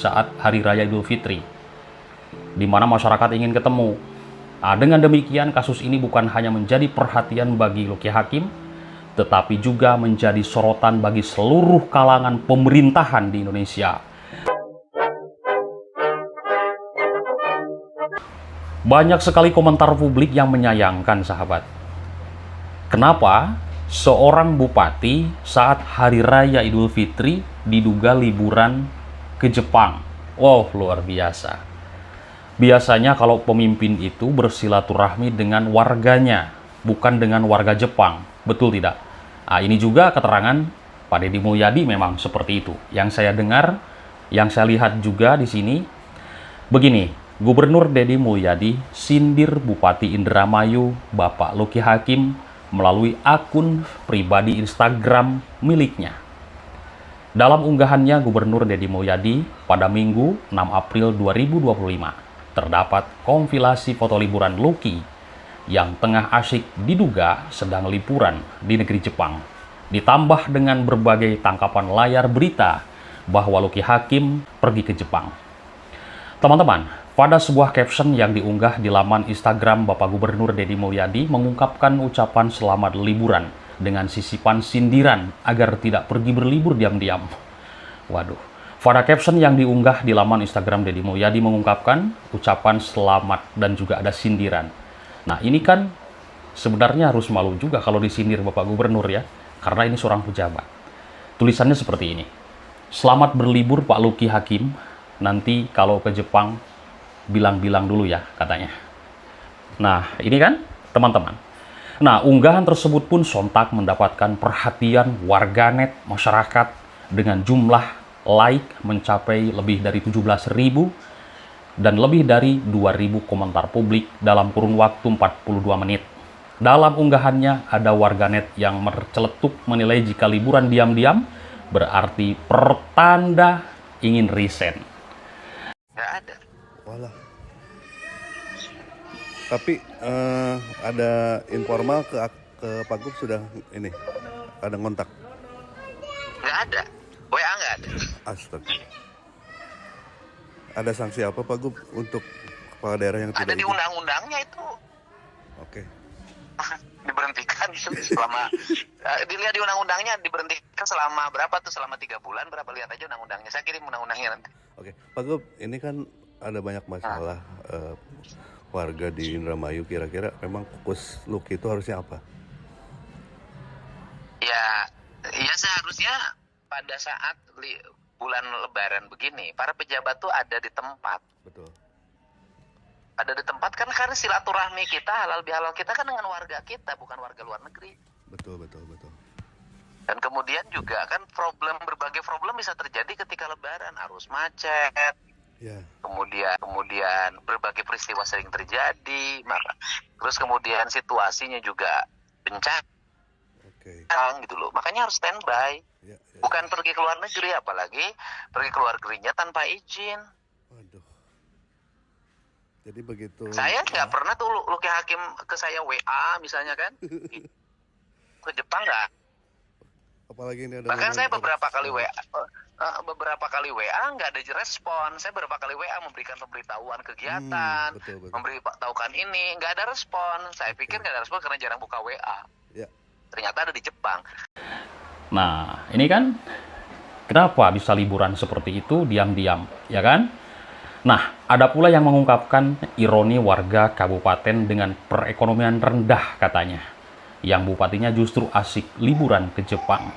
saat Hari Raya Idul Fitri, di mana masyarakat ingin ketemu. Nah, dengan demikian, kasus ini bukan hanya menjadi perhatian bagi Luki Hakim, tetapi juga menjadi sorotan bagi seluruh kalangan pemerintahan di Indonesia. Banyak sekali komentar publik yang menyayangkan, sahabat. Kenapa seorang bupati saat Hari Raya Idul Fitri diduga liburan ke Jepang? Wow, luar biasa. Biasanya kalau pemimpin itu bersilaturahmi dengan warganya, bukan dengan warga Jepang. Betul tidak? Nah, ini juga keterangan Pak Deddy Mulyadi memang seperti itu. Yang saya dengar, yang saya lihat juga di sini, begini, Gubernur Deddy Mulyadi sindir Bupati Indramayu, Bapak Luki Hakim, melalui akun pribadi Instagram miliknya. Dalam unggahannya, Gubernur Deddy Mulyadi pada Minggu 6 April 2025, terdapat kompilasi foto liburan Luki yang tengah asyik diduga sedang liburan di negeri Jepang. Ditambah dengan berbagai tangkapan layar berita bahwa Luki Hakim pergi ke Jepang. Teman-teman, pada sebuah caption yang diunggah di laman Instagram Bapak Gubernur Deddy Mulyadi mengungkapkan ucapan selamat liburan dengan sisipan sindiran agar tidak pergi berlibur diam-diam. Waduh. Pada caption yang diunggah di laman Instagram Deddy Mulyadi mengungkapkan ucapan selamat dan juga ada sindiran. Nah, ini kan sebenarnya harus malu juga kalau disindir Bapak Gubernur ya, karena ini seorang pejabat. Tulisannya seperti ini. Selamat berlibur Pak Luki Hakim, nanti kalau ke Jepang bilang-bilang dulu ya, katanya. Nah, ini kan teman-teman. Nah, unggahan tersebut pun sontak mendapatkan perhatian warganet masyarakat dengan jumlah like mencapai lebih dari 17.000 dan lebih dari 2.000 komentar publik dalam kurun waktu 42 menit. Dalam unggahannya ada warganet yang merceletuk menilai jika liburan diam-diam berarti pertanda ingin resign. Nggak ada. Walah. Tapi ada informal ke Pak Gub sudah ini ada kontak. Nggak ada. WA nggak ada. Astaga. Ada sanksi apa Pak Gub untuk kepala daerah yang Ada tidak di izin? undang-undangnya itu. Oke. Diberhentikan selama dilihat di undang-undangnya diberhentikan selama berapa tuh, selama 3 bulan berapa, lihat aja undang-undangnya. Saya kirim undang-undangnya nanti. Oke. Pak Gub, ini kan ada banyak masalah warga di Indramayu. Kira-kira memang fokus Luki itu harusnya apa? Ya seharusnya pada saat bulan Lebaran begini, para pejabat tuh ada di tempat. Betul. Ada di tempat kan, karena silaturahmi kita, halal bihalal kita kan dengan warga kita, bukan warga luar negeri. Betul. Dan kemudian juga kan berbagai problem bisa terjadi ketika Lebaran, arus macet. Ya. Kemudian berbagai peristiwa sering terjadi, terus kemudian situasinya juga bencana. Oke. Gitu loh. Makanya harus standby. Ya. Bukan pergi ke luar negeri, apalagi pergi ke luar negerinya tanpa izin. Waduh. Jadi begitu. Saya nggak pernah tuh Luki Hakim ke saya WA misalnya kan. Ke Jepang nggak. Apalagi ini ada. Bahkan saya beberapa kali WA nggak ada respon. Saya beberapa kali WA memberikan pemberitahuan kegiatan, Betul. memberitahukan ini, nggak ada respon. Saya pikir nggak ada respon karena jarang buka WA. Ya. Ternyata ada di Jepang. Nah, ini kan kenapa bisa liburan seperti itu diam-diam, ya kan? Nah, ada pula yang mengungkapkan ironi warga kabupaten dengan perekonomian rendah katanya, yang bupatinya justru asik liburan ke Jepang.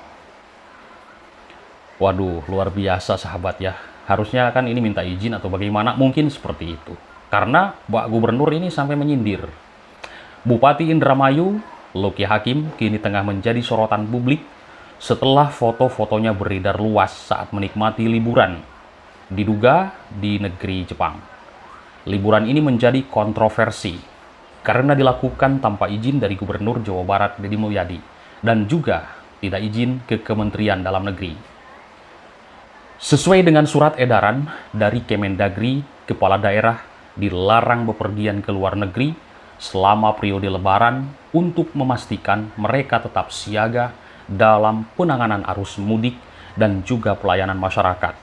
Waduh, luar biasa sahabat ya. Harusnya kan ini minta izin atau bagaimana, mungkin seperti itu. Karena Pak Gubernur ini sampai menyindir. Bupati Indramayu, Luki Hakim, kini tengah menjadi sorotan publik setelah foto-fotonya beredar luas saat menikmati liburan, diduga di negeri Jepang. Liburan ini menjadi kontroversi karena dilakukan tanpa izin dari Gubernur Jawa Barat Deddy Mulyadi dan juga tidak izin ke Kementerian Dalam Negeri. Sesuai dengan surat edaran dari Kemendagri, kepala daerah dilarang bepergian ke luar negeri selama periode Lebaran untuk memastikan mereka tetap siaga dalam penanganan arus mudik dan juga pelayanan masyarakat.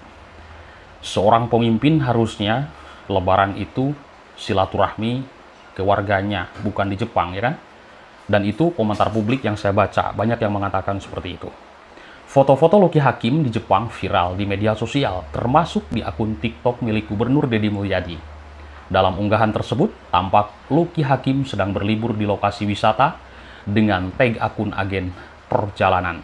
Seorang pemimpin harusnya Lebaran itu silaturahmi ke warganya, bukan di Jepang, ya kan? Dan itu komentar publik yang saya baca, banyak yang mengatakan seperti itu. Foto-foto Lucky Hakim di Jepang viral di media sosial, termasuk di akun TikTok milik Gubernur Deddy Mulyadi. Dalam unggahan tersebut, tampak Lucky Hakim sedang berlibur di lokasi wisata dengan tag akun agen perjalanan.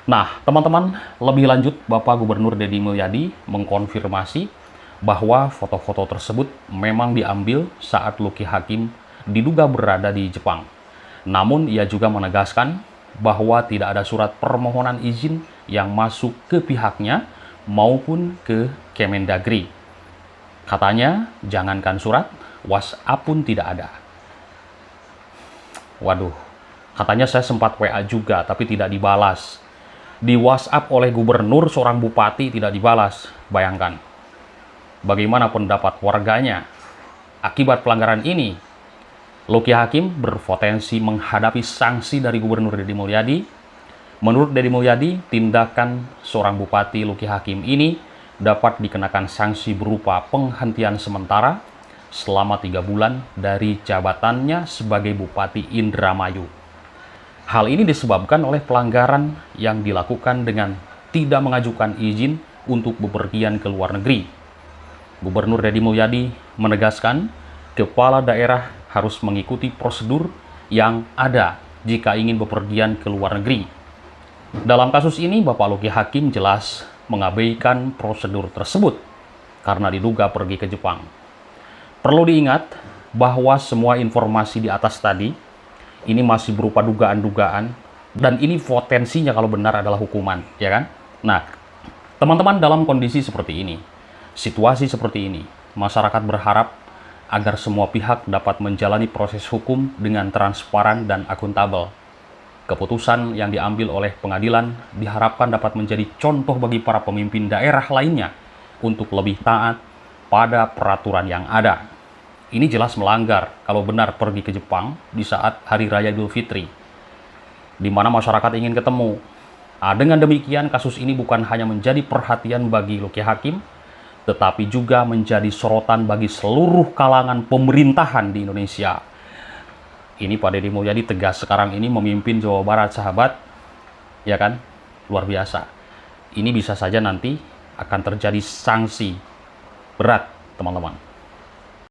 Nah, teman-teman, lebih lanjut, Bapak Gubernur Deddy Mulyadi mengkonfirmasi bahwa foto-foto tersebut memang diambil saat Lucky Hakim diduga berada di Jepang. Namun, ia juga menegaskan bahwa tidak ada surat permohonan izin yang masuk ke pihaknya maupun ke Kemendagri. Katanya, jangankan surat, WhatsApp pun tidak ada. Waduh, katanya saya sempat WA juga, tapi tidak dibalas. Di WhatsApp oleh gubernur, seorang bupati tidak dibalas. Bayangkan, bagaimana pendapat warganya akibat pelanggaran ini? Lucky Hakim berpotensi menghadapi sanksi dari Gubernur Deddy Mulyadi. Menurut Deddy Mulyadi, tindakan seorang bupati Lucky Hakim ini dapat dikenakan sanksi berupa penghentian sementara selama 3 bulan dari jabatannya sebagai Bupati Indramayu. Hal ini disebabkan oleh pelanggaran yang dilakukan dengan tidak mengajukan izin untuk bepergian ke luar negeri. Gubernur Deddy Mulyadi menegaskan, kepala daerah harus mengikuti prosedur yang ada jika ingin bepergian ke luar negeri. Dalam kasus ini, Bapak Lucky Hakim jelas mengabaikan prosedur tersebut karena diduga pergi ke Jepang. Perlu diingat bahwa semua informasi di atas tadi ini masih berupa dugaan-dugaan, dan ini potensinya kalau benar adalah hukuman, ya kan? Nah, teman-teman, dalam kondisi seperti ini, situasi seperti ini, masyarakat berharap agar semua pihak dapat menjalani proses hukum dengan transparan dan akuntabel. Keputusan yang diambil oleh pengadilan diharapkan dapat menjadi contoh bagi para pemimpin daerah lainnya untuk lebih taat pada peraturan yang ada. Ini jelas melanggar kalau benar pergi ke Jepang di saat Hari Raya Idul Fitri, di mana masyarakat ingin ketemu. Dengan demikian, kasus ini bukan hanya menjadi perhatian bagi Lucky Hakim, tetapi juga menjadi sorotan bagi seluruh kalangan pemerintahan di Indonesia. Ini Pak Deddy Mulyadi tegas sekarang ini memimpin Jawa Barat, sahabat. Ya kan? Luar biasa. Ini bisa saja nanti akan terjadi sanksi berat, teman-teman.